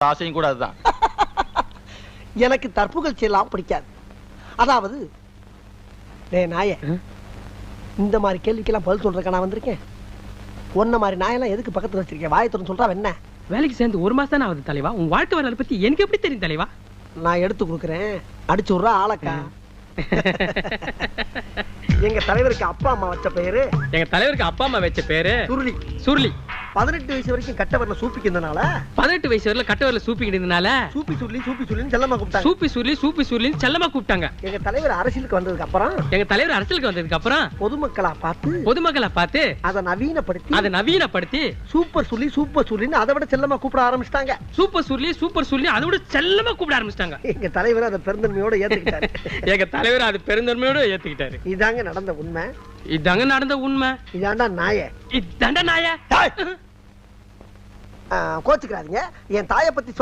ஆசையும் கூட அதுதான். எனக்கு தற்புகழ்ச்சி எல்லாம் பிடிக்காது. அதாவது நாயே, இந்த மாதிரி கேள்விக்கெல்லாம் பதில் சொல்றதுக்கு நான் வந்திருக்கேன். ஒன்ன மாதிரி நாயெல்லாம் எதுக்கு பக்கத்துல வச்சிருக்கேன்? வாயத்துறன்னு சொல்றா என்ன? வேலைக்கு சேர்ந்து 1 மாசம் தானே ஆகுது தலைவா. உன் வாழ்க்கை வரலாறு பத்தி எனக்கு எப்படி தெரியும் தலைவா? நான் எடுத்து கொடுக்குறேன், அடிச்சு விட்றா ஆளக்கா. எங்க தலைவருக்கு அப்பா அம்மா வச்ச பேரு, எங்க தலைவருக்கு அப்பா அம்மா வச்ச பேரு சுருளி. சுருளி. 18 வயசு வரைக்கும் கட்ட வரல சூப்பிக்கிறதுனால 18 வயசு வரல கட்ட வரல சூப்பிக்கிட்டதுனால சூப்பி சுருளின்னு செல்லமா கூப்பிட்டாங்க. சூப்பி சுருளின்னு செல்லமா கூப்பிட்டாங்க. எங்க தலைவர் அரசியலுக்கு வந்ததுக்கு அப்புறம், எங்க தலைவர் அரசியலுக்கு வந்ததுக்கு அப்புறம் பொதுமக்களா பார்த்து அதை நவீனப்படுத்தி சூப்பர் சுருளின்னு அதை விட செல்லமா கூப்பிட ஆரம்பிச்சிட்டாங்க. சூப்பர் சுருளி அதை விட செல்லமா கூப்பிட ஆரம்பிச்சிட்டாங்க. எங்க தலைவர் அதை பெருந்தன்மையோட ஏத்துக்கிட்டாரு. எங்க தலைவர் அது பெருந்தன்மையோட ஏத்துக்கிட்டாரு. இதாங்க நடந்த உண்மை. இதாண்டா நாயே. கோச்சுக்கிறாதீங்க. என் தாயை பத்தி